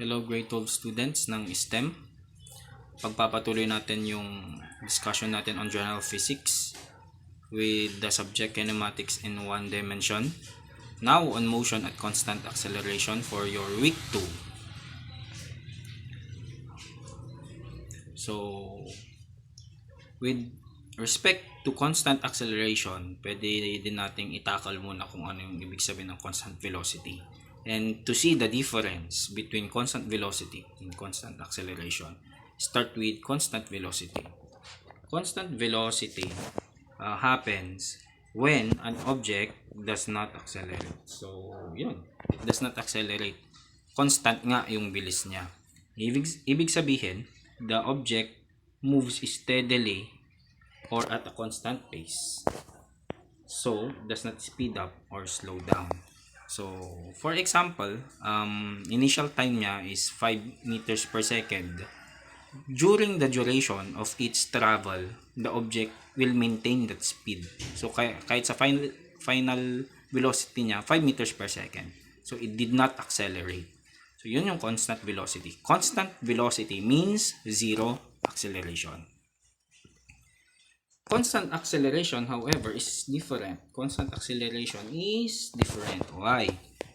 Hello grade 12 students ng STEM. Pagpapatuloy natin yung discussion natin on general physics with the subject kinematics in one dimension. Now on motion at constant acceleration for your week 2. So with respect to constant acceleration, pwede din nating itakal muna kung ano yung ibig sabihin ng constant velocity. And to see the difference between constant velocity and constant acceleration, start with constant velocity. Constant velocity happens when an object does not accelerate. So, yun. It does not accelerate. Constant nga yung bilis niya. Ibig sabihin, the object moves steadily or at a constant pace. So, does not speed up or slow down. So, for example, initial time niya is 5 meters per second. During the duration of its travel, the object will maintain that speed. So, kahit sa final velocity niya, 5 meters per second. So, it did not accelerate. So, yun yung constant velocity. Constant velocity means zero acceleration. Constant acceleration, however, is different. Constant acceleration is different. Why?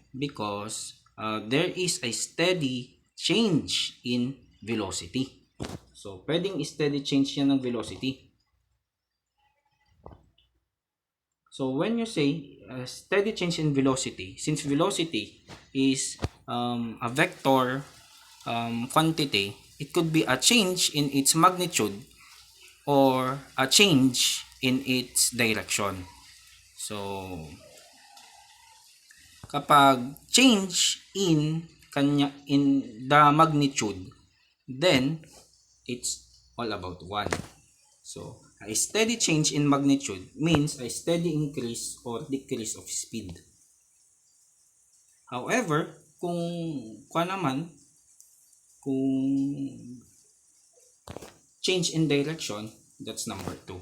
Because there is a steady change in velocity. So, pwedeng steady change yan ng velocity. So, when you say steady change in velocity, since velocity is a vector quantity, it could be a change in its magnitude or a change in its direction. So, kapag change in the magnitude, then it's all about 1. So, a steady change in magnitude means a steady increase or decrease of speed. However, kung change in direction, that's number 2.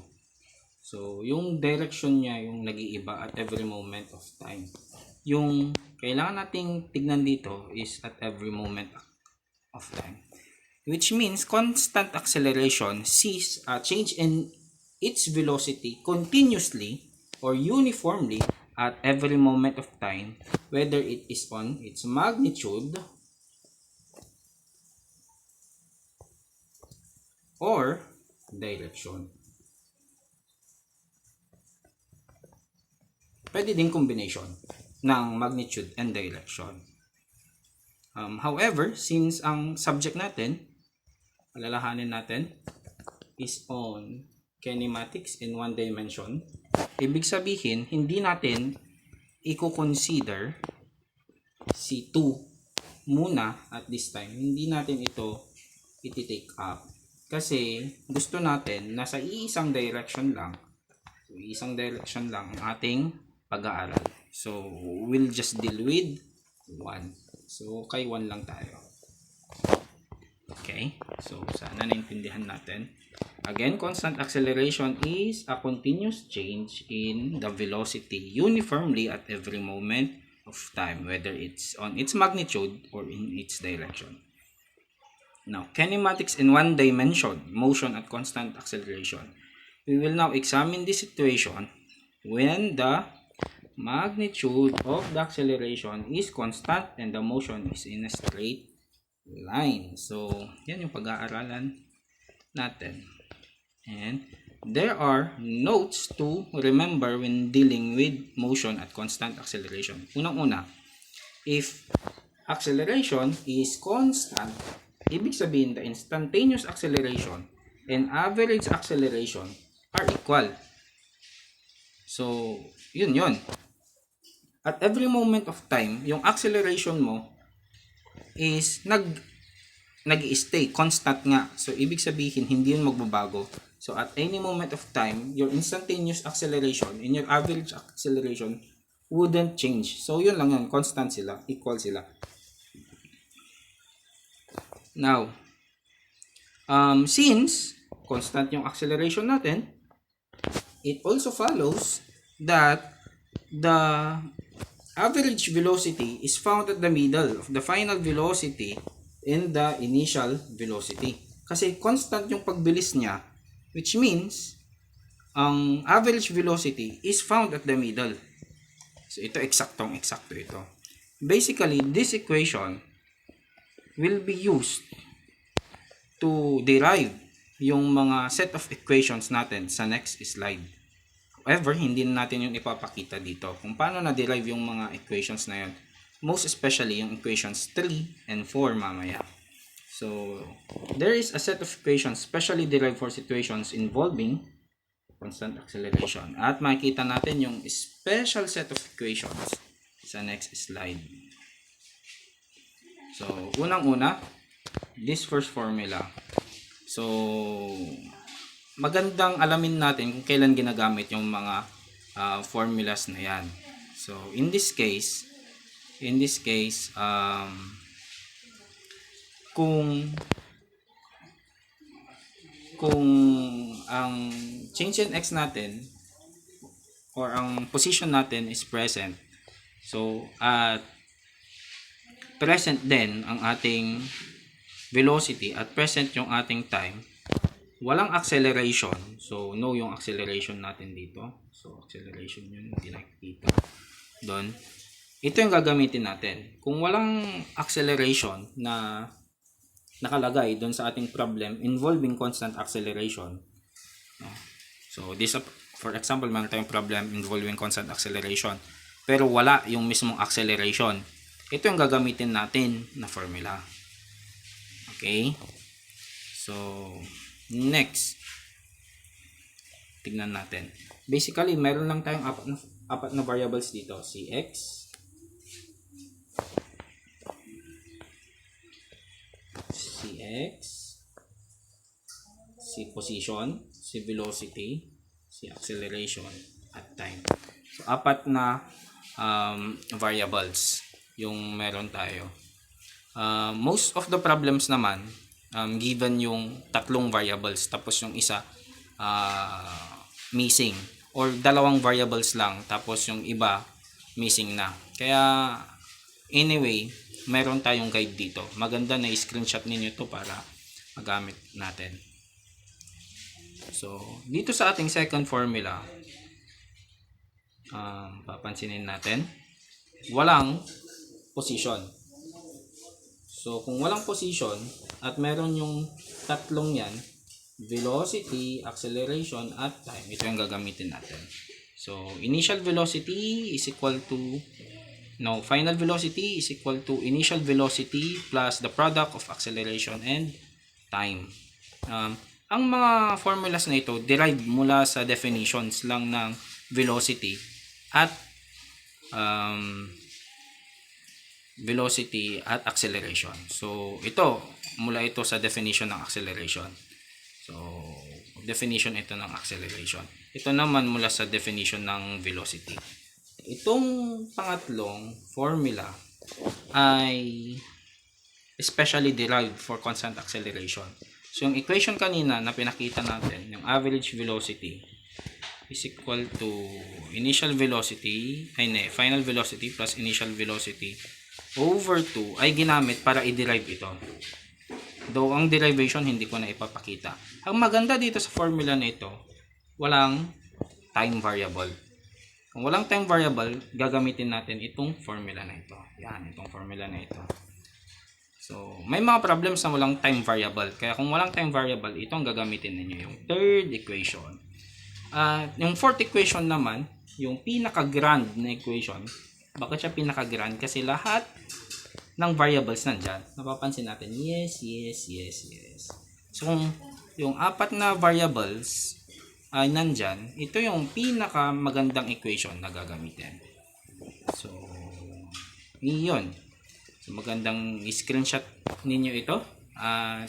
So, yung direction niya yung nag-iiba at every moment of time. Yung kailangan nating tignan dito is at every moment of time. Which means constant acceleration sees a change in its velocity continuously or uniformly at every moment of time, whether it is on its magnitude or direction. Pwede din combination ng magnitude and direction. However, since ang subject natin, alalahanin natin, is on kinematics in one dimension, ibig sabihin, hindi natin i-consider si 2 muna at this time. Hindi natin ito iti-take up. Kasi gusto natin nasa iisang direction lang. So, isang direction lang ang ating pag-aaral. So, we'll just deal with 1. So, kay 1 lang tayo. Okay? So, sana naintindihan natin. Again, constant acceleration is a continuous change in the velocity uniformly at every moment of time, whether it's on its magnitude or in its direction. Now, kinematics in one dimension, motion at constant acceleration. We will now examine this situation when the magnitude of the acceleration is constant and the motion is in a straight line. So, yan yung pag-aaralan natin. And there are notes to remember when dealing with motion at constant acceleration. Unang-una, if acceleration is constant, ibig sabihin the instantaneous acceleration and average acceleration are equal. So, yun. At every moment of time, yung acceleration mo is nag-i-stay, constant nga. So, ibig sabihin, hindi yun magbabago. So, at any moment of time, your instantaneous acceleration and your average acceleration wouldn't change. So, yun lang yun. Constant sila. Equal sila. Now, since constant yung acceleration natin, it also follows that the average velocity is found at the middle of the final velocity in the initial velocity. Kasi constant yung pagbilis niya, which means ang average velocity is found at the middle. So ito eksaktong-eksakto ito. Basically, this equation will be used to derive yung mga set of equations natin sa next slide. However, hindi na natin yung ipapakita dito kung paano na-derive yung mga equations na yun. Most especially yung equations 3 and 4 mamaya. So, there is a set of equations specially derived for situations involving constant acceleration. At makikita natin yung special set of equations sa next slide. So, unang-una, this first formula. So, magandang alamin natin kung kailan ginagamit yung mga formulas na yan. So, in this case, kung ang change in x natin or ang position natin is present, so at present din ang ating velocity at present yung ating time, walang acceleration, so no yung acceleration natin dito, so acceleration yun hindi nakikita doon. Ito yung gagamitin natin. Kung walang acceleration na nakalagay doon sa ating problem involving constant acceleration, so this, for example, meron tayong problem involving constant acceleration pero wala yung mismong acceleration, ito yung gagamitin natin na formula. Okay, so next, tignan natin. Basically, meron lang tayong apat na variables dito, si x, si position, si velocity, si acceleration, at time. So, apat na variables yung meron tayo. Most of the problems naman, given yung tatlong variables, tapos yung isa missing, or dalawang variables lang, tapos yung iba missing na. Kaya, anyway, meron tayong guide dito. Maganda na i-screenshot ninyo to para magamit natin. So, dito sa ating second formula, papansinin natin, walang position. So, kung walang position at meron yung tatlong yan, velocity, acceleration, at time, ito yung gagamitin natin. So, initial velocity is equal to, final velocity is equal to initial velocity plus the product of acceleration and time. Ang mga formulas na ito derived mula sa definitions lang ng velocity at acceleration. So, mula ito sa definition ng acceleration. So, definition ito ng acceleration. Ito naman mula sa definition ng velocity. Itong pangatlong formula ay especially derived for constant acceleration. So, yung equation kanina na pinakita natin, yung average velocity is equal to final velocity plus initial velocity over 2 ay ginamit para i-derive ito. Though, ang derivation hindi ko na ipapakita. Ang maganda dito sa formula na ito, walang time variable. Kung walang time variable, gagamitin natin itong formula na ito. Yan, itong formula na ito. So, may mga problems na walang time variable. Kaya kung walang time variable, ito ang gagamitin ninyo, yung third equation. Yung fourth equation naman, yung pinaka-grand na equation. Bakit siya pinaka-grand? Kasi lahat ng variables nandyan. Napapansin natin, yes. So, yung apat na variables ay nandyan, ito yung pinaka-magandang equation na gagamitin. So, yun. So, magandang screenshot ninyo ito at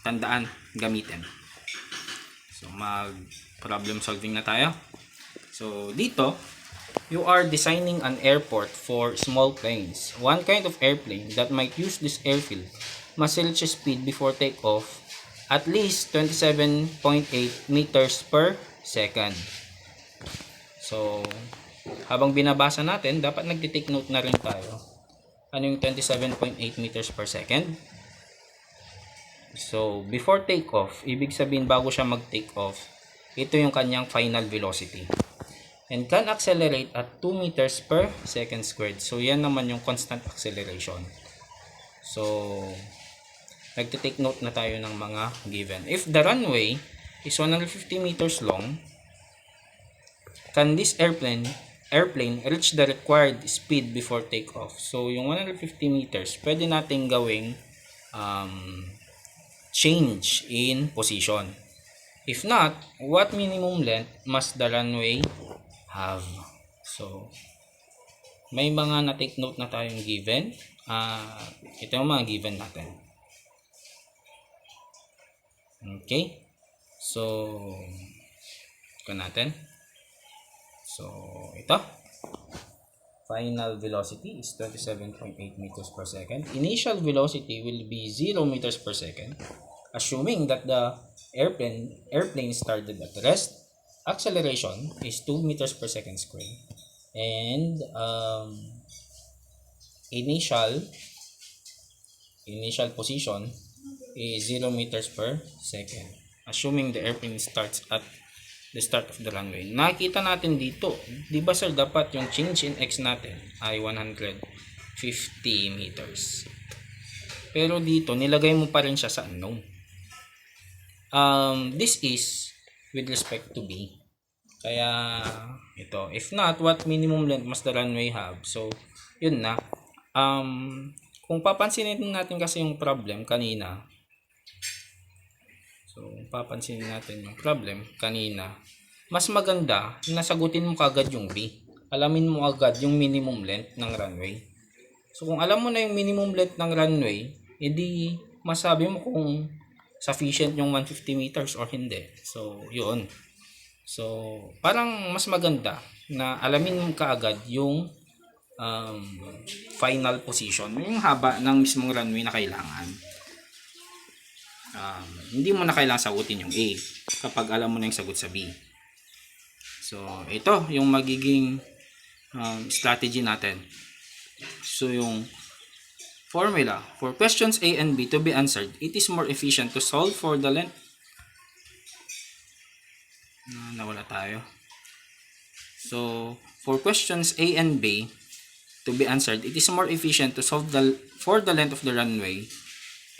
tandaan, gamitin. So, mag-problem solving na tayo. So, dito, you are designing an airport for small planes. One kind of airplane that might use this airfield must reach a speed before takeoff at least 27.8 meters per second. So, habang binabasa natin, dapat nagtitake note na rin tayo Ano yung 27.8 meters per second? So, before takeoff, ibig sabihin bago siya mag-take off, ito yung kanyang final velocity. And can accelerate at 2 meters per second squared. So, yan naman yung constant acceleration. So, nagte-take note na tayo ng mga given. If the runway is 150 meters long, can this airplane reach the required speed before takeoff? So, yung 150 meters, pwede natin gawing change in position. If not, what minimum length must the runway have? So, may mga na-take note na tayong given. Ito yung mga given natin. Okay. So, ito natin. So, ito. Final velocity is 27.8 meters per second. Initial velocity will be 0 meters per second. Assuming that the airplane started at rest. Acceleration is 2 meters per second squared. And initial position is 0 meters per second. Assuming the airplane starts at the start of the runway. Nakita natin dito, di ba sir, dapat yung change in X natin ay 150 meters. Pero dito, nilagay mo pa rin siya sa unknown. This is with respect to B. Kaya, ito. If not, what minimum length must the runway have? So, yun na. Kung papansinin natin kasi yung problem kanina, mas maganda na sagutin mo kagad yung B. Alamin mo agad yung minimum length ng runway. So, kung alam mo na yung minimum length ng runway, edi masabi mo kung sufficient yung 150 meters or hindi. So, yun. So, parang mas maganda na alamin mo kaagad yung final position, yung haba ng mismong runway na kailangan. Hindi mo na kailangan sagutin yung A kapag alam mo na yung sagot sa B. So, ito yung magiging strategy natin. So, yung formula for questions A and B to be answered, it is more efficient to solve for the length. Nawala tayo. So, for questions A and B to be answered, it is more efficient to solve for the length of the runway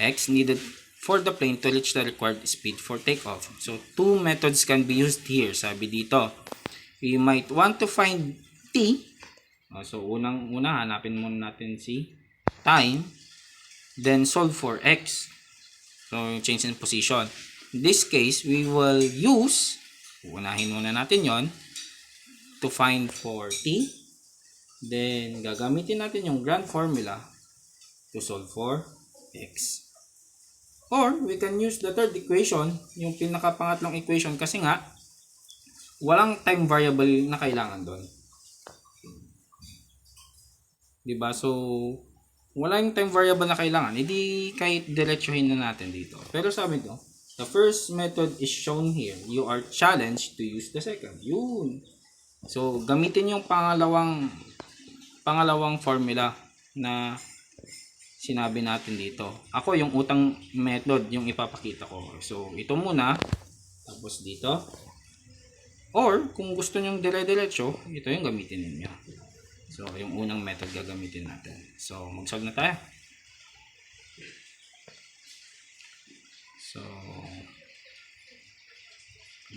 X needed for the plane to reach the required speed for takeoff. So, two methods can be used here. Sabi dito, we might want to find T. So, unang-una, hanapin muna natin si time. Then, solve for X. So, change in position. In this case, we will use, unahin muna natin yon to find for T. Then, gagamitin natin yung grand formula to solve for X. Or, we can use the third equation, yung pinakapangatlong equation, kasi nga, walang time variable na kailangan doon. Diba? So, wala yung time variable na kailangan. Hindi kahit diretsuhin na natin dito. Pero sabi ko, the first method is shown here. You are challenged to use the second. Yun. So, gamitin yung pangalawang formula na sinabi natin dito. Ako, yung utang method yung ipapakita ko. So, ito muna. Tapos dito. Or, kung gusto nyong dire-diretso, ito yung gamitin ninyo. So, yung unang method gagamitin natin. So, mag-solve na tayo. So,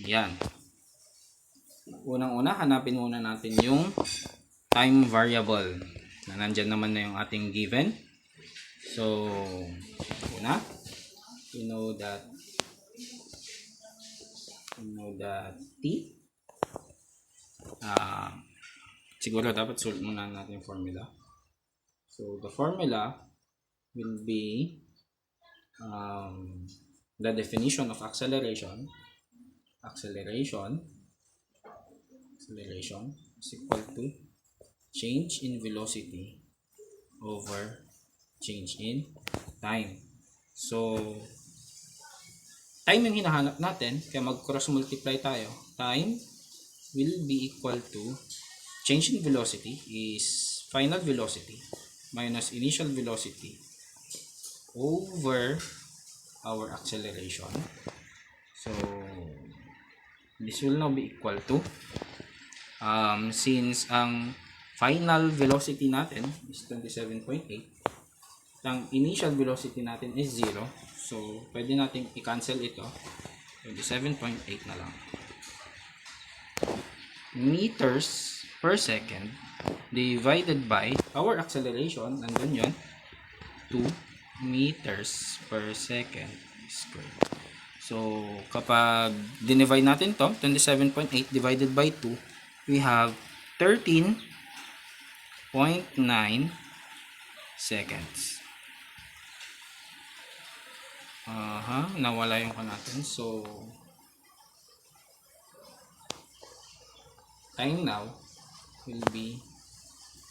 yan. Unang-una, hanapin muna natin yung time variable. Na nandyan naman na yung ating given. So, una, we know that T. Siguro dapat solve muna natin yung formula. So, the formula will be the definition of acceleration. Acceleration is equal to change in velocity over change in time. So, time yung hinahanap natin, kaya mag-cross multiply tayo. Time will be equal to change in velocity is final velocity minus initial velocity over our acceleration. So, this will now be equal to, since ang final velocity natin is 27.8, ang initial velocity natin is 0, so pwede natin i-cancel ito, 27.8 na lang. Meters per second divided by our acceleration, nandun yun, 2 meters per second squared. So, kapag dinivide natin to, 27.8 divided by 2, we have 13.9 seconds. Nawala yung natin. So, time now will be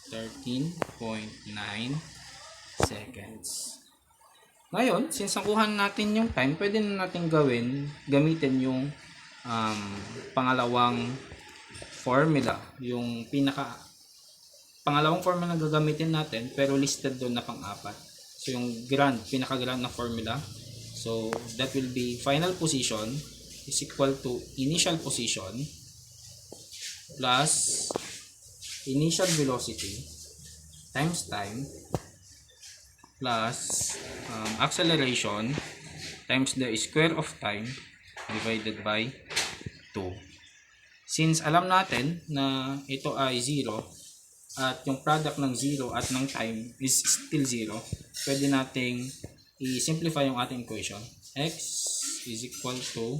13.9 seconds. Ngayon, since nakuha natin yung time, pwede na natin gamitin yung pangalawang formula. Yung pangalawang formula na gagamitin natin, pero listed doon na pang-apat. So, yung pinaka-grand na formula. So, that will be final position is equal to initial position plus initial velocity times time plus acceleration times the square of time divided by 2. Since alam natin na ito ay 0 at yung product ng 0 at ng time is still 0, pwede nating i-simplify yung ating equation. X is equal to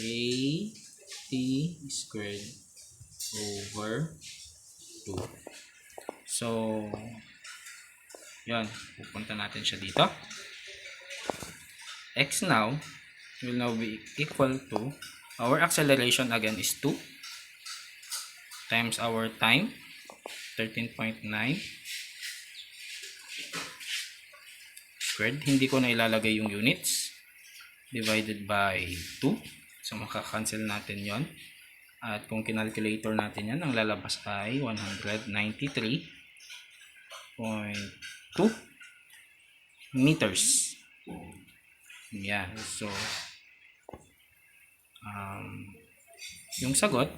AT squared over 2. So, yan, pupunta natin siya dito. X now will now be equal to, our acceleration again is 2 times our time, 13.9 squared. Hindi ko na ilalagay yung units, divided by 2. So, makakancel natin yon. At kung kinalculator natin yan, ang lalabas ay 193.2 meters. Yan. So, yung sagot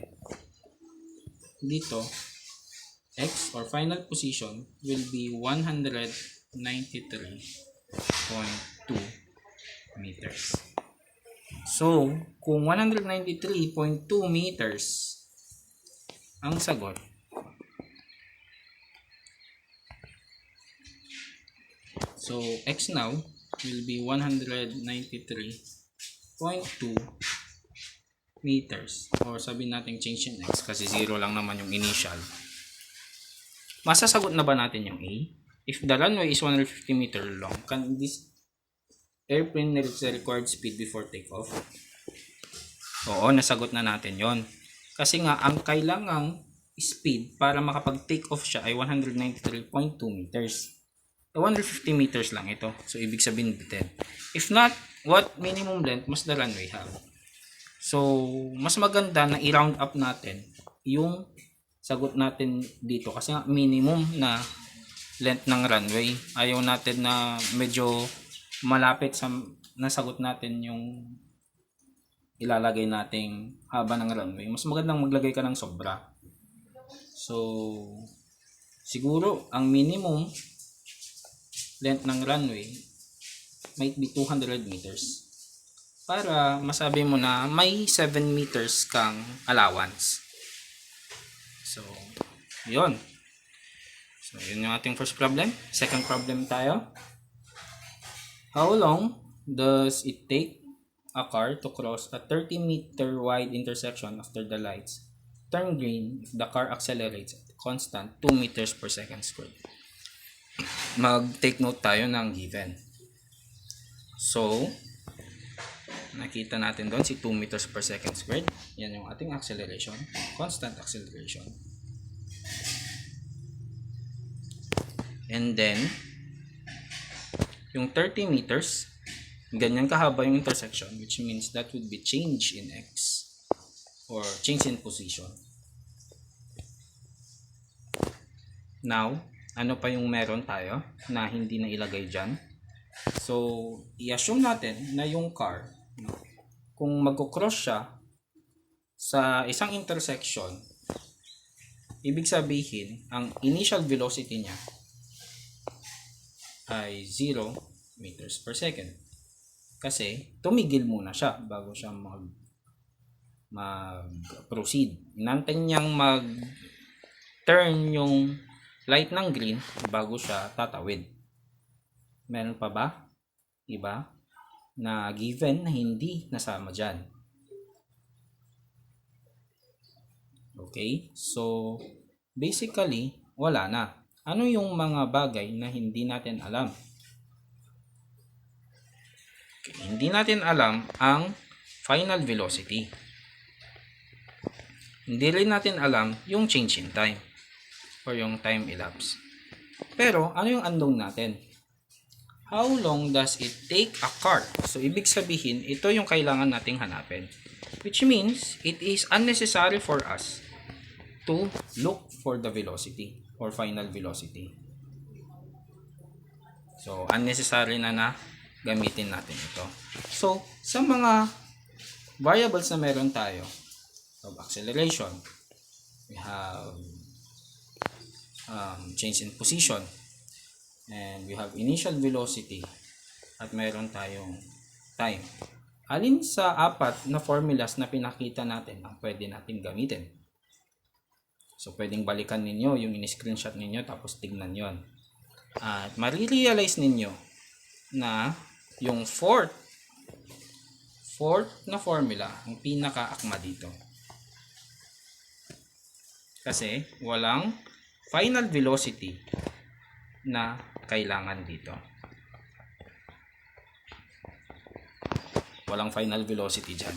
dito, X or final position will be 193.2 meters. So, kung 193.2 meters ang sagot, so X now will be 193.2 meters, or sabihin natin change in X kasi 0 lang naman yung initial. Masasagot na ba natin yung A? If the runway is 150 meter long, can this airplane reach the required speed before takeoff? Oo, nasagot na natin yon. Kasi nga, ang kailangang speed para makapag-take off siya ay 193.2 meters. 150 meters lang ito. So, ibig sabihin bitin. If not, what minimum length must the runway have? So, mas maganda na i-round up natin yung sagot natin dito. Kasi nga, minimum na length ng runway. Ayaw natin na medyo malapit sa nasagot natin yung ilalagay nating haba ng runway. Mas magandang maglagay ka ng sobra. So, siguro, ang minimum length ng runway might be 200 meters. Para masabi mo na may 7 meters kang allowance. So, yun. So, yun yung ating first problem. Second problem tayo. How long does it take a car to cross a 30-meter wide intersection after the lights turn green if the car accelerates at constant 2 meters per second squared? Mag-take note tayo ng given. So, nakita natin doon si 2 meters per second squared. Yan yung ating acceleration, constant acceleration. And then, yung 30 meters, ganyan kahaba yung intersection, which means that would be change in X or change in position. Now, ano pa yung meron tayo na hindi na ilagay dyan. So, i-assume natin na yung car, no, kung magko-cross siya sa isang intersection, ibig sabihin, ang initial velocity niya ay 0 meters per second. Kasi, tumigil muna siya bago siya mag-proceed. Inantay niyang mag-turn yung light ng green bago siya tatawid. Meron pa ba iba na given na hindi nasama dyan? Okay, so basically wala na. Ano yung mga bagay na hindi natin alam? Okay, hindi natin alam ang final velocity. Hindi rin natin alam yung change in time or yung time elapse. Pero ano yung unknown natin? How long does it take a car? So, ibig sabihin, ito yung kailangan nating hanapin. Which means, it is unnecessary for us to look for the velocity or final velocity. So, unnecessary na gamitin natin ito. So, sa mga variables na meron tayo, of acceleration, we have change in position, and we have initial velocity, at meron tayong time. Alin sa apat na formulas na pinakita natin ang pwede natin gamitin? So, pwedeng balikan ninyo yung in-screenshot ninyo tapos tignan yon. At marirealize ninyo na yung fourth na formula ang pinaka-akma dito. Kasi walang final velocity na kailangan dito. Walang final velocity dyan.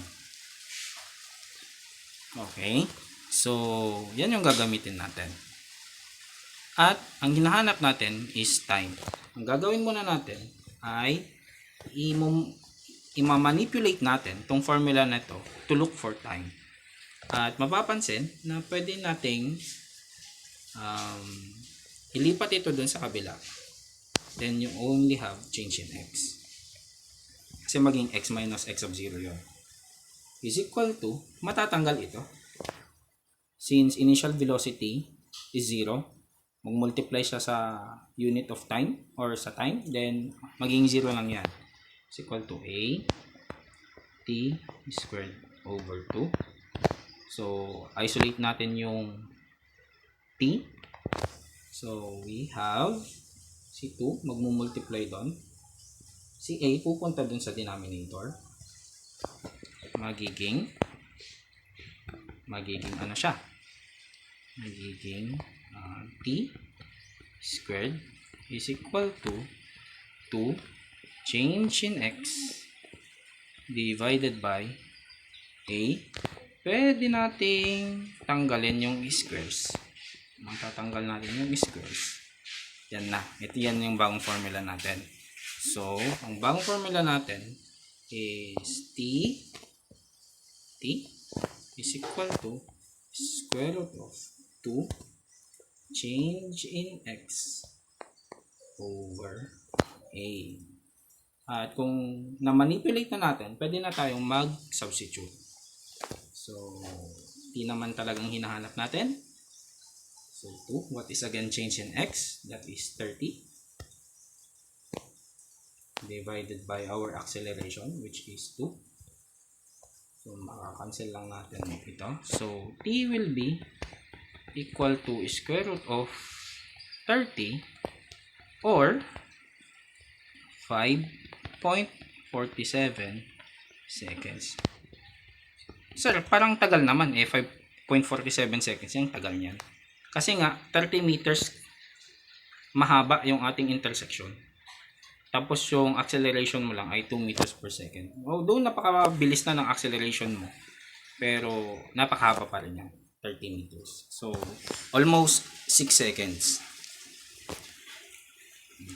Okay. So, yan yung gagamitin natin. At, ang hinahanap natin is time. Ang gagawin muna natin ay i-manipulate natin tong formula na to to look for time. At mapapansin na pwede nating ilipat ito dun sa kabila. Then you only have change in x. Kasi maging x minus x of 0 yun. Is equal to, matatanggal ito. Since initial velocity is 0, mag-multiply siya sa unit of time or sa time, then maging 0 lang yan. Is equal to a t squared over 2. So, isolate natin yung t. So, we have si 2, magmumultiply doon. Si a, pupunta doon sa denominator. Magiging ano siya? Magiging t squared is equal to 2 change in x divided by a. Pwede nating tanggalin yung squares. Matatanggal natin yung squares. Yan na. Ito yan yung bagong formula natin. So, ang bagong formula natin is t is equal to square root of 2 change in x over a. At kung na-manipulate na natin, pwede na tayong mag-substitute. So, t naman talagang hinahanap natin. So, 2. What is again change in x? That is 30. Divided by our acceleration, which is 2. So, makakancel lang natin ito. So, t will be equal to square root of 30 or 5.47 seconds. Sir, parang tagal naman eh. 5.47 seconds. Yung tagal niyan. Kasi nga, 30 meters mahaba yung ating intersection. Tapos yung acceleration mo lang ay 2 meters per second. Although napakabilis na ng acceleration mo, pero napakahaba pa rin yan. 30 meters. So, almost 6 seconds.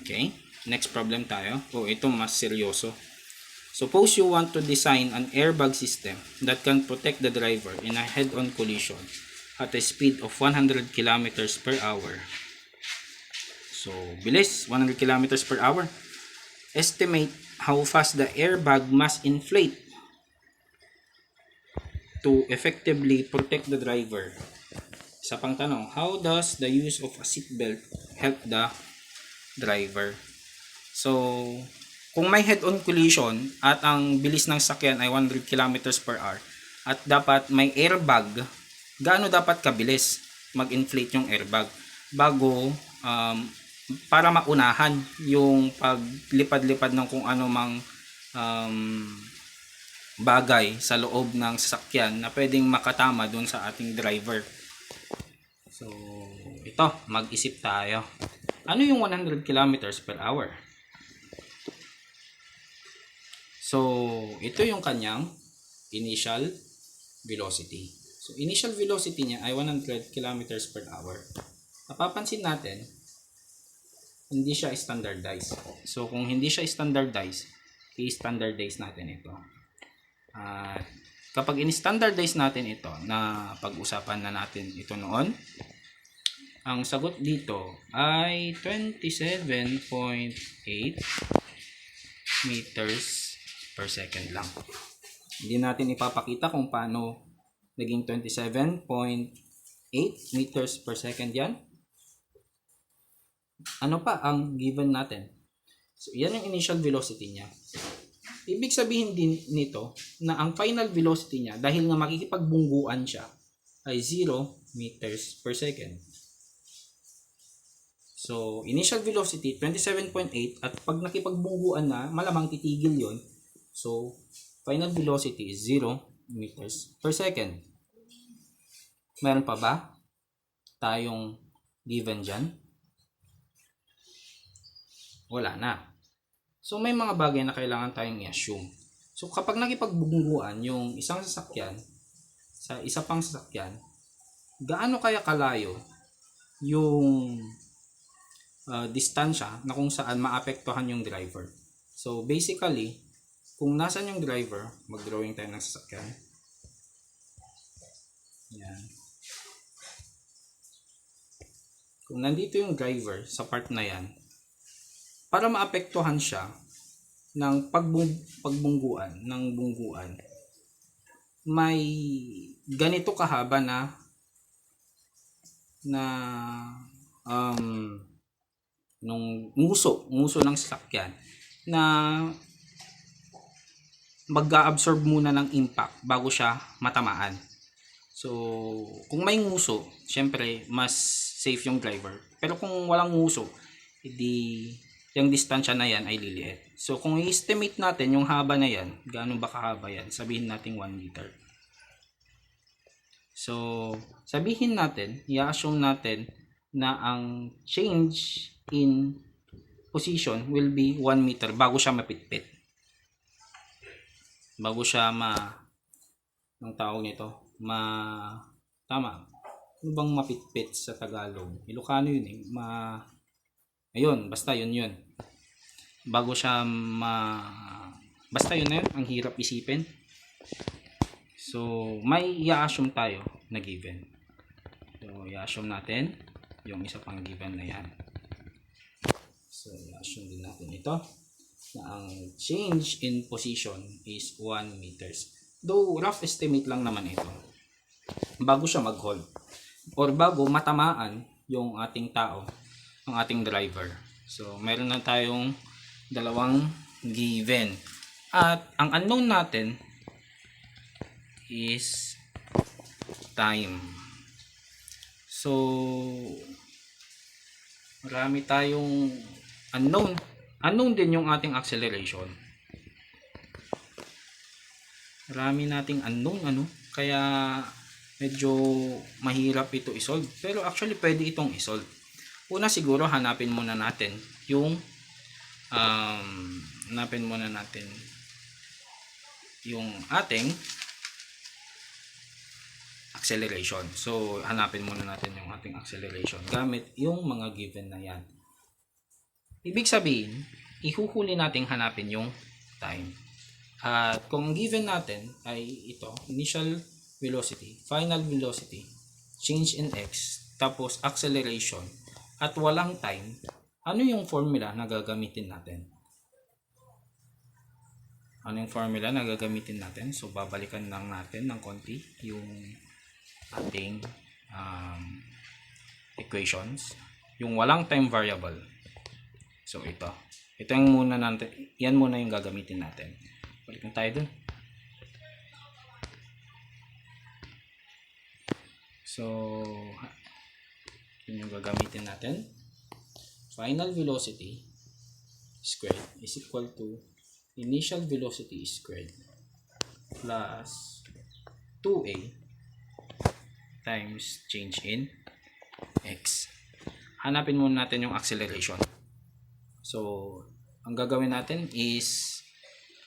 Okay. Next problem tayo. Ito mas seryoso. Suppose you want to design an airbag system that can protect the driver in a head-on collision at a speed of 100 km per hour. So, bilis, 100 kilometers per hour. Estimate how fast the airbag must inflate to effectively protect the driver. Sa pang tanong, how does the use of a seatbelt help the driver? So, kung may head-on collision at ang bilis ng sakyan ay 100 kilometers per hour at dapat may airbag, gaano dapat kabilis mag-inflate yung airbag bago para maunahan yung paglipad-lipad ng kung ano mang bagay sa loob ng sasakyan na pwedeng makatama dun sa ating driver. So, ito, mag-isip tayo. Ano yung 100 kilometers per hour? So, ito yung kanyang initial velocity. So, initial velocity niya ay 100 kilometers per hour. Napapansin natin, hindi siya standardized. So, kung hindi siya standardized, i-standardize natin ito. Kapag in-standardize natin ito, na pag-usapan na natin ito noon, ang sagot dito ay 27.8 meters per second lang. Hindi natin ipapakita kung paano naging 27.8 meters per second yan. Ano pa ang given natin? So, yan yung initial velocity niya. Ibig sabihin din nito na ang final velocity niya, dahil nga makikipagbungguan siya, ay 0 meters per second. So, initial velocity, 27.8, at pag nakipagbungguan na, malamang titigil yon. So, final velocity is 0 meters per second. Meron pa ba tayong given dyan? Wala na. So, may mga bagay na kailangan tayong i-assume. So, kapag nakipagbungguan yung isang sasakyan sa isa pang sasakyan, gaano kaya kalayo yung distansya na kung saan maapektuhan yung driver? So, basically, kung nasan yung driver, mag-drawing tayo ng sasakyan. Yan. Kung nandito yung driver sa part na yan, para maapektuhan siya ng pagbungguan, may ganito kahaba na nung nguso ng sasakyan na mag-absorb muna ng impact bago siya matamaan. So, kung may nguso, syempre mas safe yung driver. Pero kung walang nguso, hindi yung distansya na yan ay liliit. So, kung i-estimate natin yung haba na yan, gaano ba kahaba yan? Sabihin natin 1 meter. So, sabihin natin, i-assume natin na ang change in position will be 1 meter bago siya mapitpit. Bago siya ang tawag nito, tama. Ano bang mapitpit sa Tagalog? Ilocano yun eh. Ayun, basta yun. Bago siya basta yun na yun, ang hirap isipin. So, may i-assume tayo na given. So, i-assume natin yung isa pang given na yan. So, i-assume din natin ito na ang change in position is 1 meters. Though, rough estimate lang naman ito. Bago siya mag-hold or bago matamaan yung ating tao, ang ating driver. So, meron na tayong dalawang given. At ang unknown natin is time. So, marami tayong unknown. Unknown din yung ating acceleration. Marami nating unknown, kaya medyo mahirap ito isolve. Pero actually, pwede itong isolve. Una siguro, hanapin muna natin yung ating acceleration. So, hanapin muna natin yung ating acceleration gamit yung mga given na yan. Ibig sabihin, ihuhuli nating hanapin yung time. At kung given natin ay ito, initial velocity, final velocity, change in x, tapos acceleration, at walang time, Ano yung formula na gagamitin natin? So, babalikan lang natin ng konti yung ating equations. Yung walang time variable. So, ito. Ito yung muna natin. Yan muna yung gagamitin natin. Balikan tayo dun. So, yun yung gagamitin natin. Final velocity squared is equal to initial velocity squared plus 2a times change in x. Hanapin muna natin yung acceleration. So, ang gagawin natin is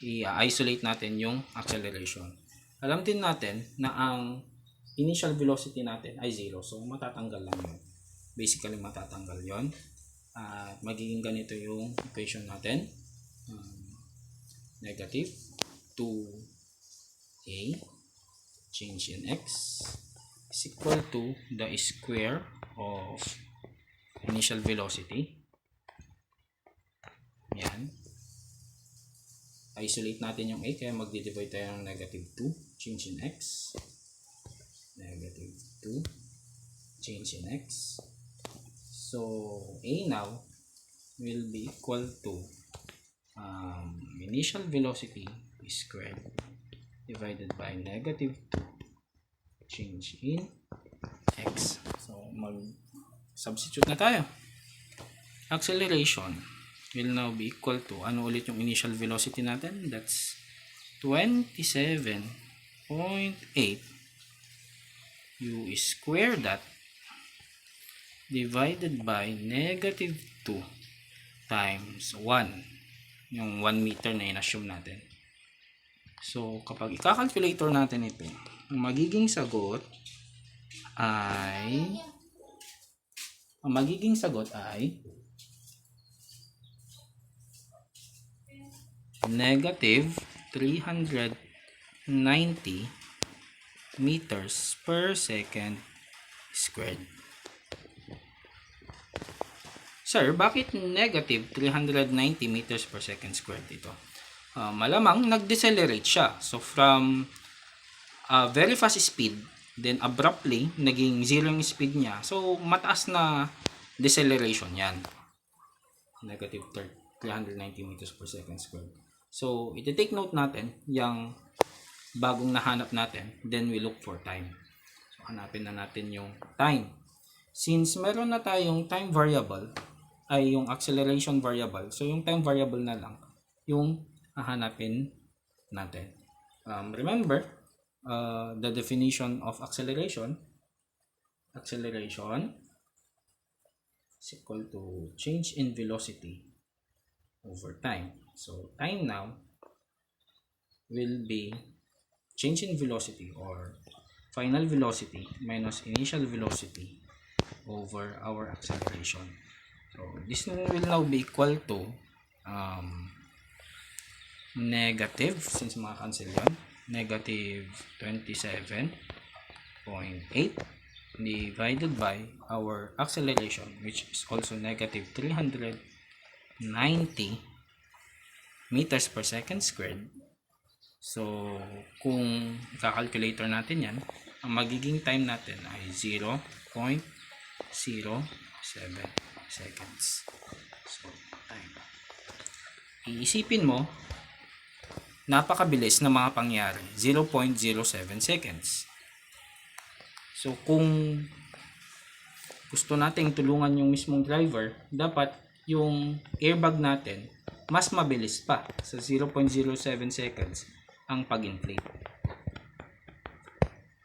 i-isolate natin yung acceleration. Alam din natin na ang initial velocity natin ay 0. So, matatanggal lang yun. Basically, matatanggal yun. At magiging ganito yung equation natin. Negative 2a change in x is equal to the square of initial velocity. Yan. Isolate natin yung a, kaya magdi-divide tayo ng negative 2 change in x. Negative 2 change in x. So, a now will be equal to initial velocity squared divided by negative 2 change in x. So, mag-substitute na tayo. Acceleration will now be equal to, ano ulit yung initial velocity natin? That's 27.8 u square that divided by negative 2 times 1. Yung 1 meter na in-assume natin. So, kapag i-calculator natin ito, ang magiging sagot ay negative 390 meters per second squared. Sir, bakit negative 390 meters per second squared ito? Malamang nag-decelerate siya. So, from very fast speed, then abruptly, naging 0 yung speed niya. So, mataas na deceleration yan. Negative 390 meters per second squared. So, iti-take note natin yung bagong nahanap natin, then we look for time. So, hanapin na natin yung time. Since meron na tayong time variable, ay yung acceleration variable, so yung time variable na lang yung hahanapin natin. Remember, the definition of acceleration is equal to change in velocity over time. So, time now will be change in velocity or final velocity minus initial velocity over our acceleration. So, this will now be equal to negative, since maka-cancel yun, negative 27.8 divided by our acceleration, which is also negative 390 meters per second squared. So, kung i-calculator natin yan, ang magiging time natin ay 0.07 seconds. So, time. Iisipin mo, napakabilis na mga pangyari. 0.07 seconds. So, kung gusto nating tulungan yung mismong driver, dapat yung airbag natin mas mabilis pa sa 0.07 seconds ang pag-inflate.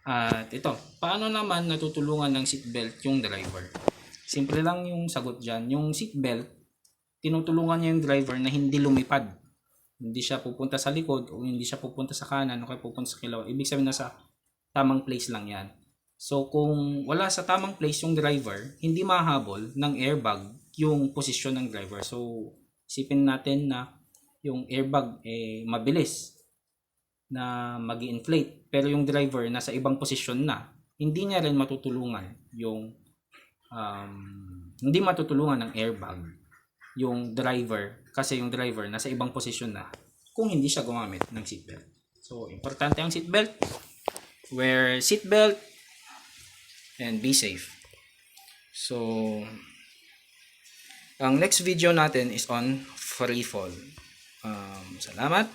At ito, paano naman natutulungan ng seatbelt yung driver? Simple lang yung sagot dyan. Yung seatbelt, tinutulungan niya yung driver na hindi lumipad. Hindi siya pupunta sa likod o hindi siya pupunta sa kanan o kaya pupunta sa kaliwa. Ibig sabihin nasa tamang place lang yan. So, kung wala sa tamang place yung driver, hindi mahabol ng airbag yung posisyon ng driver. So, isipin natin na yung airbag mabilis na mag-inflate. Pero yung driver nasa ibang posisyon na, hindi niya rin matutulungan yung hindi matutulungan ng airbag yung driver, kasi yung driver nasa ibang posisyon na kung hindi siya gumamit ng seatbelt. So, importante ang seatbelt. Wear seatbelt and be safe. So, ang next video natin is on free fall. Salamat.